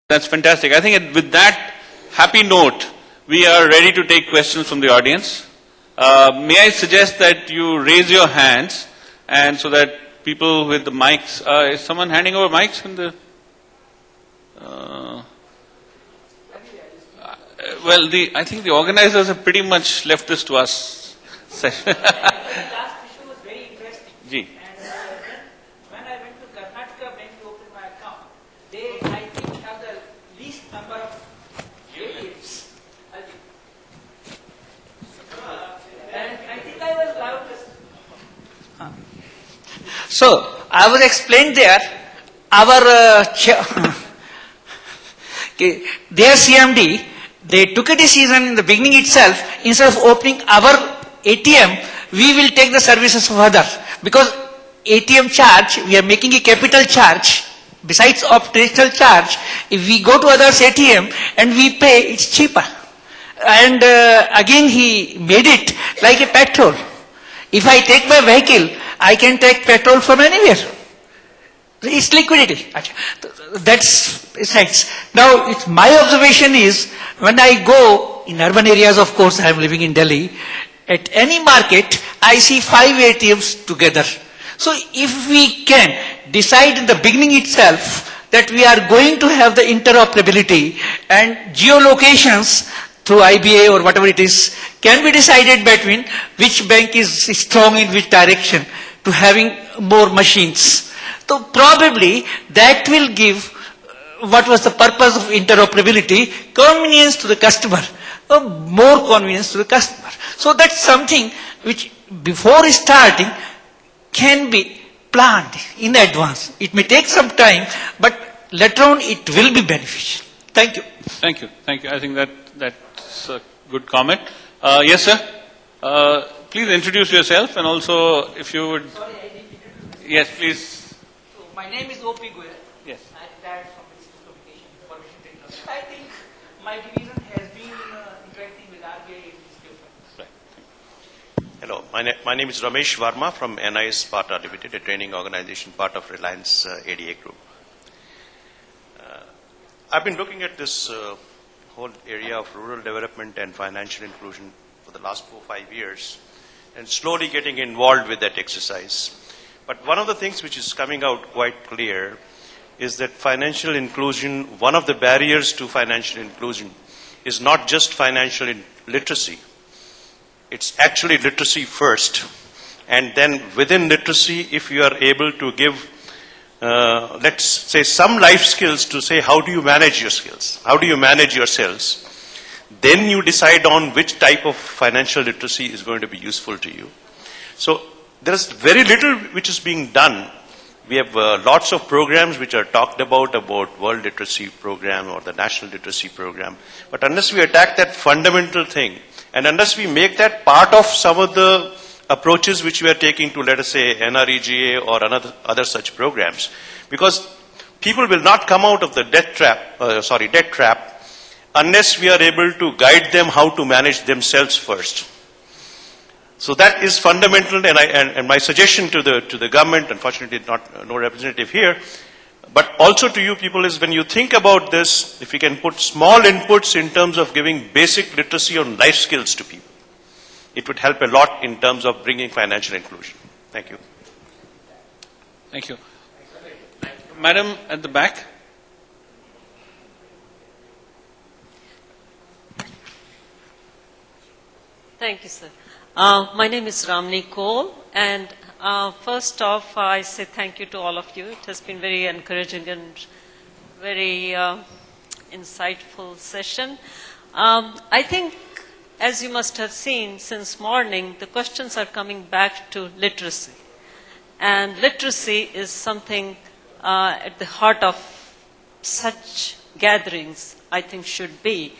That's fantastic. I think with that happy note, we are ready to take questions from the audience. May I suggest that you raise your hands, and so that people with the mics, is someone handing over mics in the? Well, I think the organizers have pretty much left this to us. The last issue was very interesting. Ji. When I went to Karnataka Bank to open my account, they, I think, have the least number of ATMs. And I think I was loudest. So, I was explained there, our their CMD, they took a decision in the beginning itself, instead of opening our ATM, we will take the services of others. Because ATM charge, we are making a capital charge, besides operational charge. If we go to others' ATM and we pay, it's cheaper. And again he made it like a petrol. If I take my vehicle, I can take petrol from anywhere. It's liquidity. That's right. Now, my observation is, when I go in urban areas, of course, I am living in Delhi, at any market, I see 5 ATMs together. So, if we can decide in the beginning itself that we are going to have the interoperability and geolocations through IBA or whatever it is, can be decided between which bank is strong in which direction to having more machines. So probably that will give what was the purpose of interoperability, convenience to the customer, more convenience to the customer. So that's something which before starting can be planned in advance. It may take some time, but later on it will be beneficial. Thank you. Thank you. Thank you. I think that's a good comment. Yes, sir. Please introduce yourself, and also if you would. Sorry, I didn't introduce. Yes, please. So my name is O.P. Goyal. Yes. I'm retired from Institute of Information Technology. I think my division has been interacting with RBI in this field. Right. Hello, my name is Ramesh Varma from NIS Sparta Limited, a training organization part of Reliance ADA Group. I've been looking at this whole area of rural development and financial inclusion for the last 4 or 5 years, and slowly getting involved with that exercise. But one of the things which is coming out quite clear is that financial inclusion, one of the barriers to financial inclusion is not just financial literacy. It's actually literacy first. And then within literacy, if you are able to give, let's say, some life skills to say, how do you manage your skills? How do you manage yourselves? Then you decide on which type of financial literacy is going to be useful to you. So there is very little which is being done. We have lots of programs which are talked about World Literacy Program or the National Literacy Program. But unless we attack that fundamental thing, and unless we make that part of some of the approaches which we are taking to, let us say, NREGA or other such programs, because people will not come out of the debt trap, unless we are able to guide them how to manage themselves first. So that is fundamental, and my suggestion to the government, unfortunately no representative here, but also to you people is, when you think about this, if we can put small inputs in terms of giving basic literacy on life skills to people, it would help a lot in terms of bringing financial inclusion. Thank you. Thank you. Madam at the back. Thank you, sir. My name is Ramni Kaul, and first off, I say thank you to all of you. It has been very encouraging and very insightful session. I think, as you must have seen since morning, the questions are coming back to literacy. And literacy is something at the heart of such gatherings, I think, should be.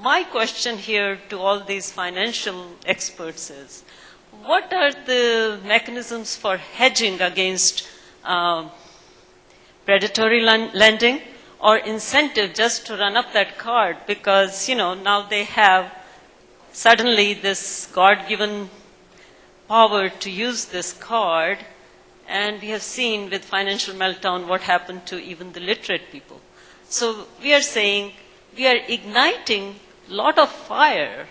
My question here to all these financial experts is, what are the mechanisms for hedging against predatory lending or incentive just to run up that card? Because, now they have suddenly this God-given power to use this card, and we have seen with financial meltdown what happened to even the literate people. So we are saying we are igniting a lot of fire,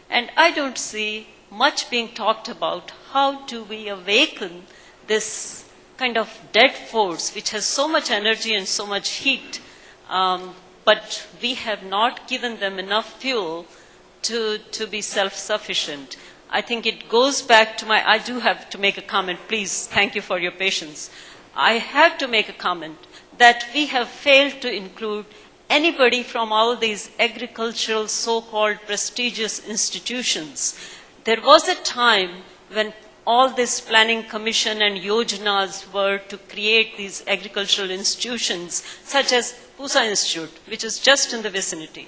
and I don't see much being talked about how do we awaken this kind of dead force which has so much energy and so much heat, but we have not given them enough fuel to be self-sufficient. I think it goes back to I do have to make a comment, please, thank you for your patience. I have to make a comment that we have failed to include anybody from all these agricultural so-called prestigious institutions. There was a time when all this planning commission and yojanas were to create these agricultural institutions, such as Pusa Institute, which is just in the vicinity,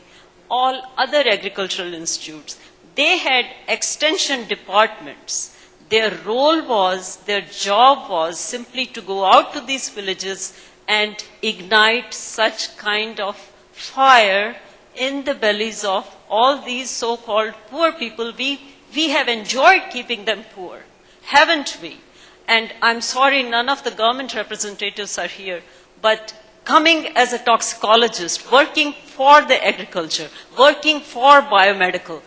all other agricultural institutes. They had extension departments. Their role was, their job was simply to go out to these villages and ignite such kind of fire in the bellies of all these so-called poor people. We have enjoyed keeping them poor, haven't we? And I'm sorry none of the government representatives are here, but coming as a toxicologist, working for the agriculture, working for biomedical,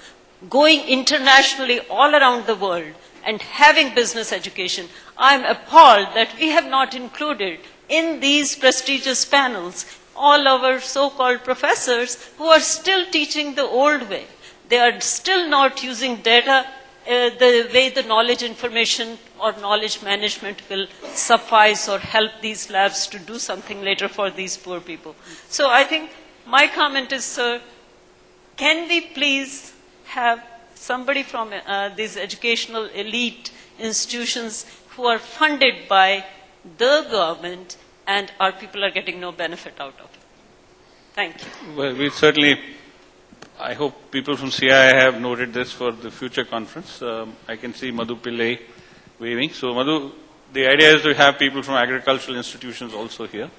going internationally all around the world and having business education, I'm appalled that we have not included in these prestigious panels all our so-called professors who are still teaching the old way. They are still not using data the way the knowledge information or knowledge management will suffice or help these labs to do something later for these poor people. So I think my comment is, sir, can we please have somebody from these educational elite institutions who are funded by the government and our people are getting no benefit out of it? Thank you. Well, we certainly, I hope people from CII have noted this for the future conference. I can see Madhu Pillai waving. So Madhu, the idea is to have people from agricultural institutions also here.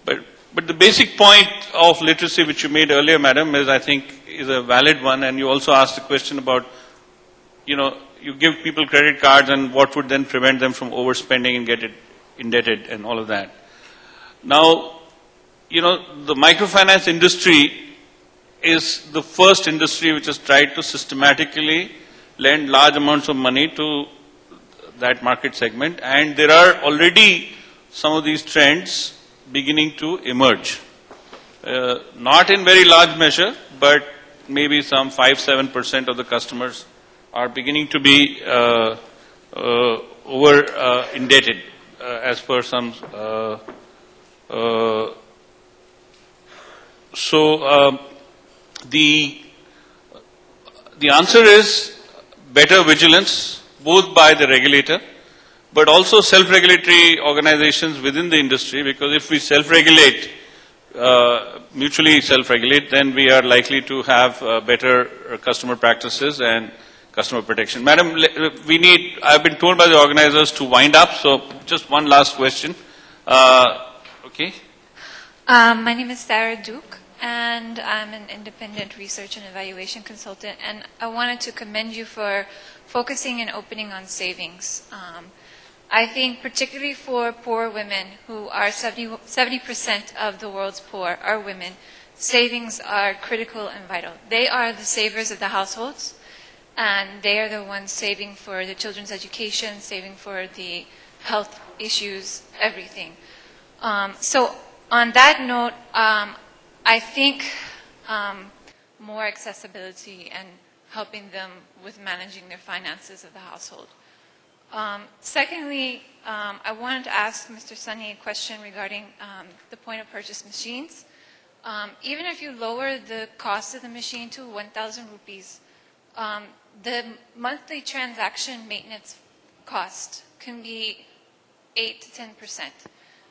But the basic point of literacy which you made earlier, madam, is I think is a valid one, and you also asked the question about, you give people credit cards and what would then prevent them from overspending and get it indebted and all of that. Now, the microfinance industry is the first industry which has tried to systematically lend large amounts of money to that market segment, and there are already some of these trends beginning to emerge. Not in very large measure, but maybe some 5-7% of the customers are beginning to be over indebted as per some. The answer is better vigilance, both by the regulator, but also self-regulatory organizations within the industry, because if we self-regulate, mutually self-regulate, then we are likely to have better customer practices and customer protection. Madam, I've been told by the organizers to wind up, so just one last question. Okay. My name is Sarah Duke, and I'm an independent research and evaluation consultant, and I wanted to commend you for focusing and opening on savings. I think particularly for poor women, who are 70% of the world's poor are women, savings are critical and vital. They are the savers of the households, and they are the ones saving for the children's education, saving for the health issues, everything. So on that note, I think more accessibility and helping them with managing their finances of the household. Secondly, I wanted to ask Mr. Sunny a question regarding the point of purchase machines. Even if you lower the cost of the machine to 1,000 rupees, the monthly transaction maintenance cost can be 8 to 10%.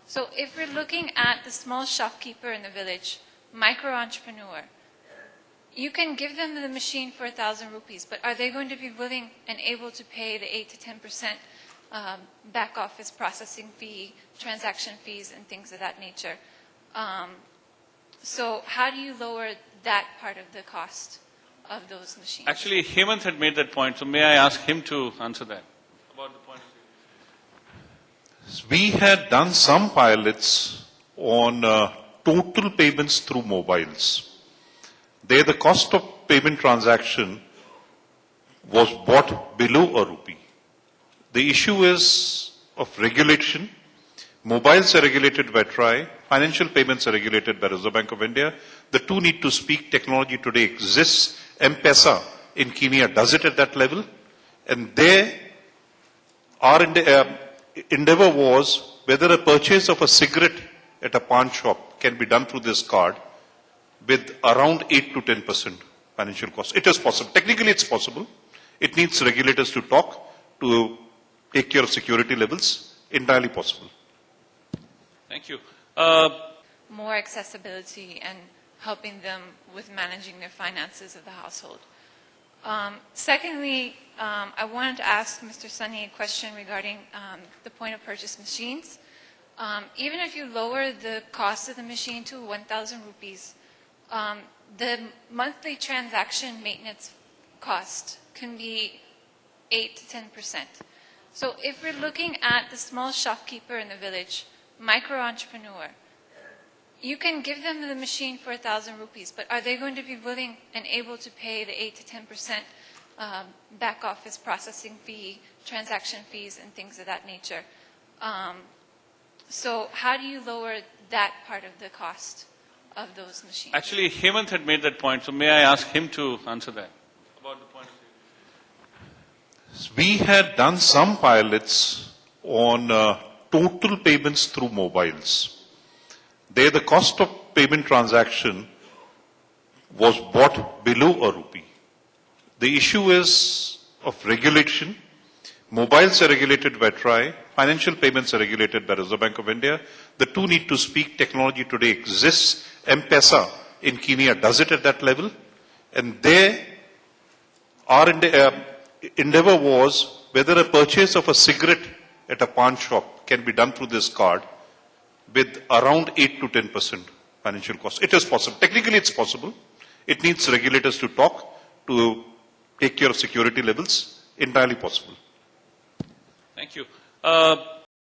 So if we're looking at the small shopkeeper in the village, micro-entrepreneur, you can give them the machine for 1,000 rupees, but are they going to be willing and able to pay the 8 to 10% back office processing fee, transaction fees, and things of that nature? So how do you lower that part of the cost of those machines? Actually, Hemant had made that point, so may I ask him to answer that? About the point. We had done some pilots on total payments through mobiles. There the cost of payment transaction was bought below a rupee. The issue is of regulation. Mobiles are regulated by TRAI, financial payments are regulated by Reserve Bank of India. The two need to speak. Technology today exists. M-Pesa in Kenya does it at that level. And there, our endeavor was whether a purchase of a cigarette at a pawn shop can be done through this card with around 8 to 10% financial cost. It is possible. Technically, it's possible. It needs regulators to talk, to take care of security levels. Entirely possible. Thank you. More accessibility and helping them with managing their finances of the household. Secondly, I wanted to ask Mr. Sunny a question regarding the point of purchase machines. Even if you lower the cost of the machine to 1,000 rupees, the monthly transaction maintenance cost can be 8 to 10%. So if we're looking at the small shopkeeper in the village, micro-entrepreneur, you can give them the machine for 1,000 rupees, but are they going to be willing and able to pay the 8 to 10% back office processing fee, transaction fees, and things of that nature? So how do you lower that part of the cost of those machines? Actually, Hemant had made that point, so may I ask him to answer that? About the point of We had done some pilots on total payments through mobiles. There the cost of payment transaction was bought below a rupee. The issue is of regulation. Mobiles are regulated by TRAI, financial payments are regulated by Reserve Bank of India. The two need to speak. Technology today exists. M-Pesa in Kenya does it at that level. And there, our endeavor was whether a purchase of a cigarette at a pawn shop can be done through this card with around 8 to 10% financial cost. It is possible. Technically, it's possible. It needs regulators to talk, to take care of security levels. Entirely possible. Thank you.